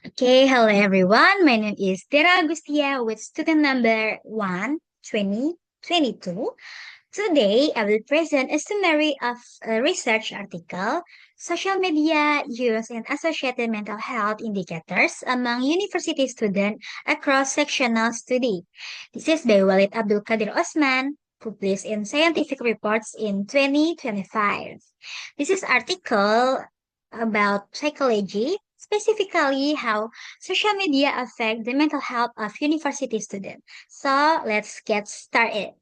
Okay, hello everyone. My name is Tera Agustia with student number 1 2022. Today, I will present a summary of a research article, Social Media Use and Associated Mental Health Indicators Among University Students Across Sectional Study. This is by Walid Abdul Qadir Osman, published in Scientific Reports in 2025. This is article about psychology, specifically how social media affect the mental health of university students. So let's get started.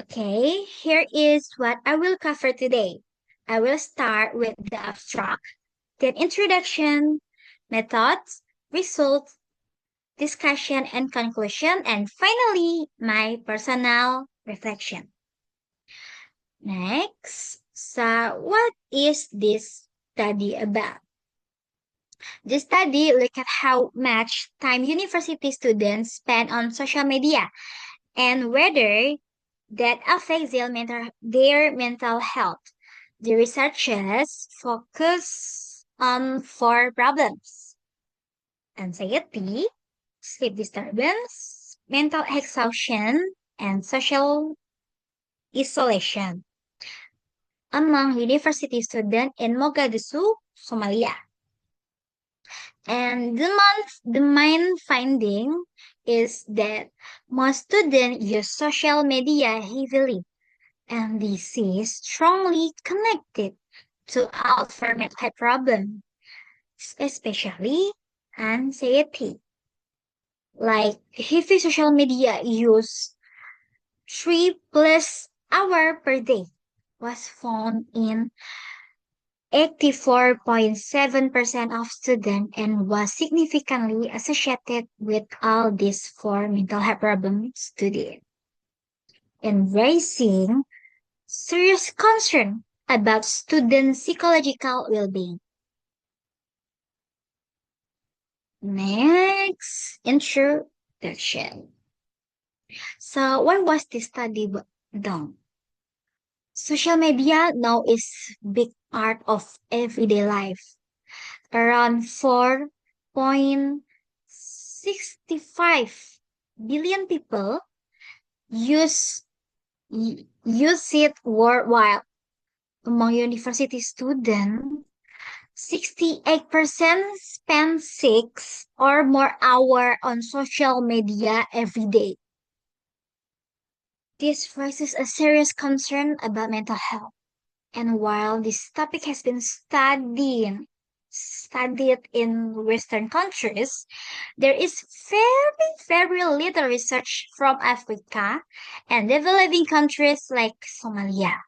Okay, here is what I will cover today. I will start with the abstract, then introduction, methods, results, discussion and conclusion, and finally, my personal reflection. Next, so what is this study about? The study looked at how much time university students spend on social media and whether that affects their mental health. The researchers focus on four problems: anxiety, sleep disturbance, mental exhaustion, and social isolation among university students in Mogadishu, Somalia. And the main finding is that most students use social media heavily, and this is strongly connected to our mental health problem, especially anxiety. Like heavy social media use 3+ hours per day was found in 84.7% of students and was significantly associated with all these four mental health problems studied, and raising serious concern about student psychological well-being. Next, introduction. So, why was this study done? Social media now is big part of everyday life. Around 4.65 billion people use use it worldwide. Among university students, 68% spend 6 or more hours on social media every day. This raises a serious concern about mental health. And while this topic has been studied in Western countries, there is very little research from Africa and developing countries like Somalia.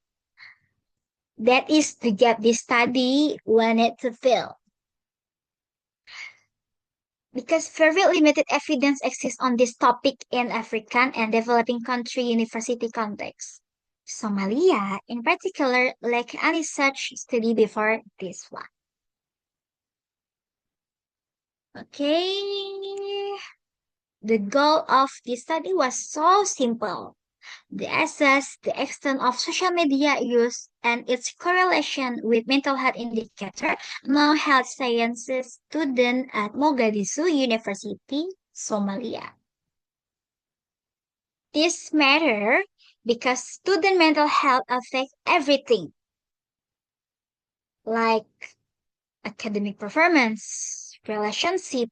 That is the gap this study wanted to fill. Because very limited evidence exists on this topic in African and developing country university context. Somalia, in particular, lack any such study before this one. Okay. The goal of this study was so simple. To assess the extent of social media use and its correlation with mental health indicator among health sciences students at Mogadishu University, Somalia. This matter because student mental health affects everything, like academic performance, relationship,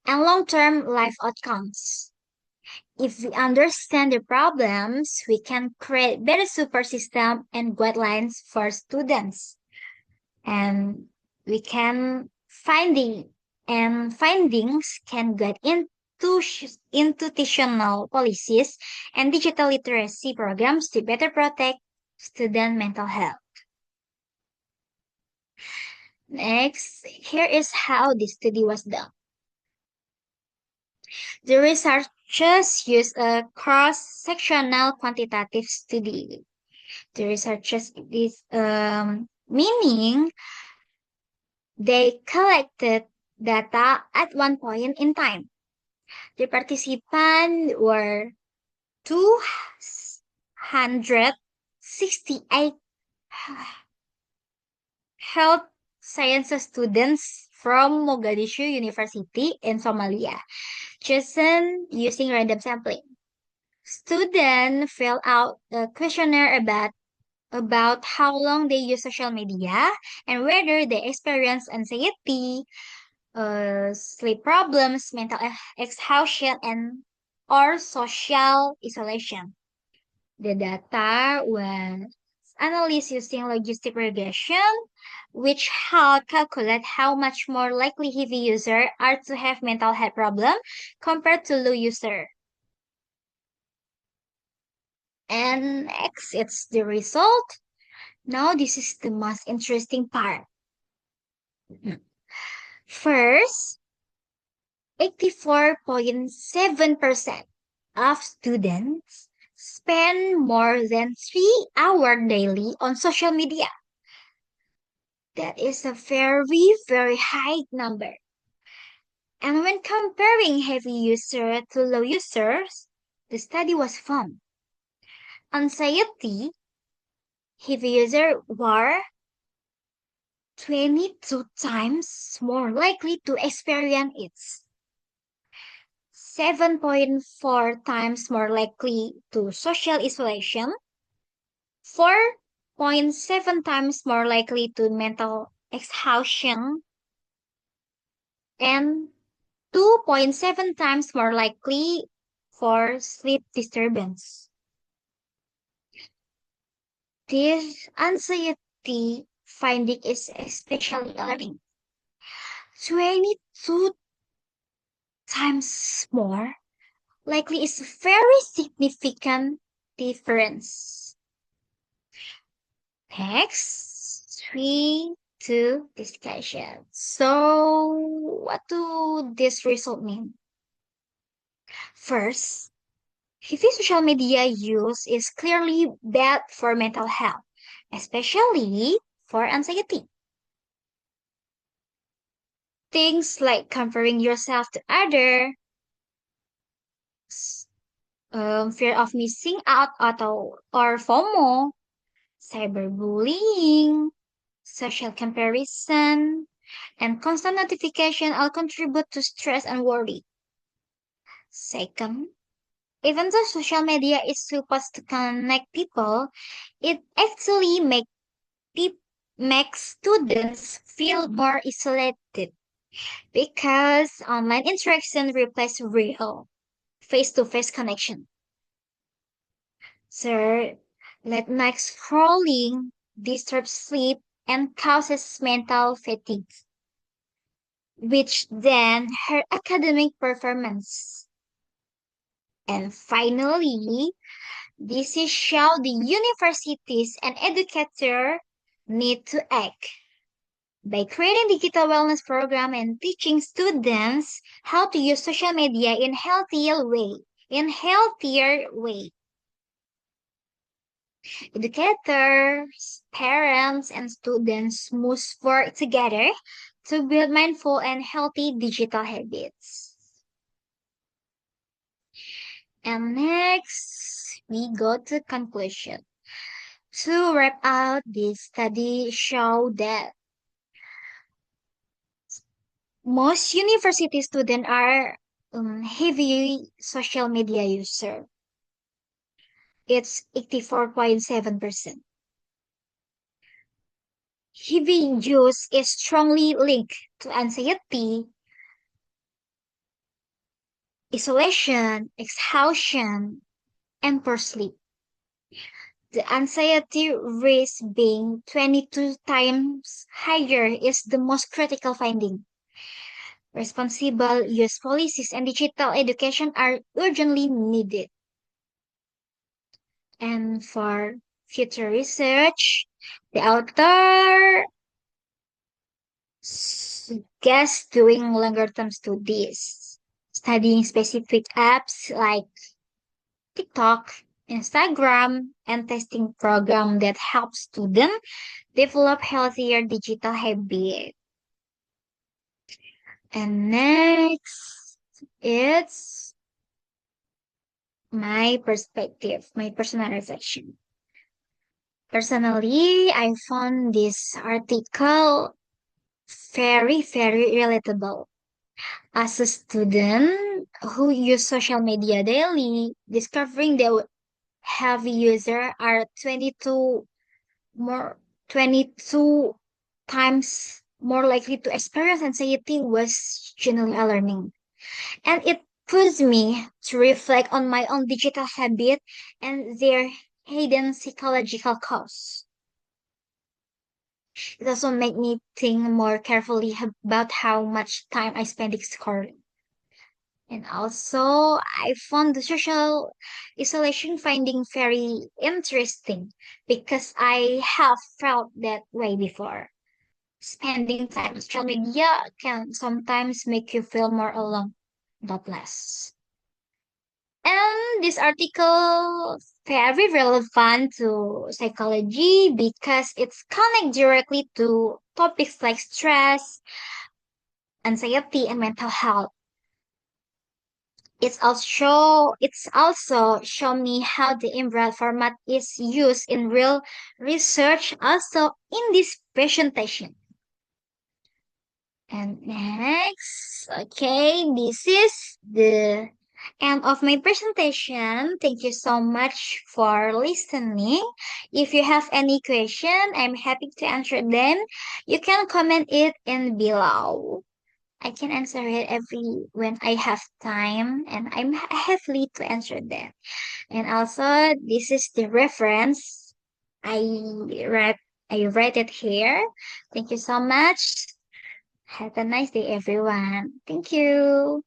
and long-term life outcomes. If we understand the problems, we can create better support system and guidelines for students. And we can findings can guide institutional policies and digital literacy programs to better protect student mental health. Next, here is how the study was done. The researchers used a cross-sectional quantitative study. The researchers is meaning they collected data at one point in time. The participants were 268 health sciences students from Mogadishu University in Somalia, chosen using random sampling. Students fill out a questionnaire about how long they use social media and whether they experience anxiety, sleep problems, mental exhaustion, and or social isolation. The data was analyzed using logistic regression, which help calculate how much more likely heavy users are to have mental health problems compared to low user. And next, it's the result. Now, this is the most interesting part. First, 84.7% of students spend more than 3 hours daily on social media. That is a very, very high number. And when comparing heavy users to low users, the study was found. Anxiety, heavy users were 22 times more likely to experience it, 7.4 times more likely to social isolation, 4.7 times more likely to mental exhaustion, and 2.7 times more likely for sleep disturbance. This anxiety finding is especially alarming. 22 times more likely is a very significant difference. Next, three to discussion. So, what do this result mean? First, heavy social media use is clearly bad for mental health, especially for anxiety. Things like comparing yourself to others, fear of missing out or FOMO, cyberbullying, social comparison, and constant notification all contribute to stress and worry. Second, even though social media is supposed to connect people, it actually makes students feel more isolated because online interaction replaces real face-to-face connection. Third, late night scrolling disturbs sleep and causes mental fatigue, which then hurt academic performance. And finally, this is how the universities and educators need to act by creating digital wellness program and teaching students how to use social media in healthier way. Educators, parents, and students must work together to build mindful and healthy digital habits. And next, we go to conclusion. To wrap out, this study show that most university students are heavy social media user. It's 84.7%. Heavy use is strongly linked to anxiety, isolation, exhaustion, and poor sleep. The anxiety risk being 22 times higher is the most critical finding. Responsible use policies and digital education are urgently needed. And for future research, the author suggests doing longer term studies, studying specific apps like TikTok, Instagram, and testing program that help students develop healthier digital habits. And next, it's my perspective, my personal reflection. Personally, I found this article very relatable. As a student who use social media daily, discovering that heavy user are 22 times more likely to experience anxiety was genuinely alarming. And it pushed me to reflect on my own digital habit and their hidden psychological cause. It also made me think more carefully about how much time I spend scrolling. And also, I found the social isolation finding very interesting because I have felt that way before. Spending time on social media can sometimes make you feel more alone, not less. And this article very relevant to psychology because it's connect directly to topics like stress, anxiety, and mental health. It's also show me how the Embroidered format is used in real research also in this presentation. And next, okay, this is the end of my presentation. Thank you so much for listening. If you have any question, I'm happy to answer them. You can comment it in below. I can answer it every when I have time and I'm happy to answer them. And also this is the reference. I write I write it here. Thank you so much. Have a nice day everyone. Thank you.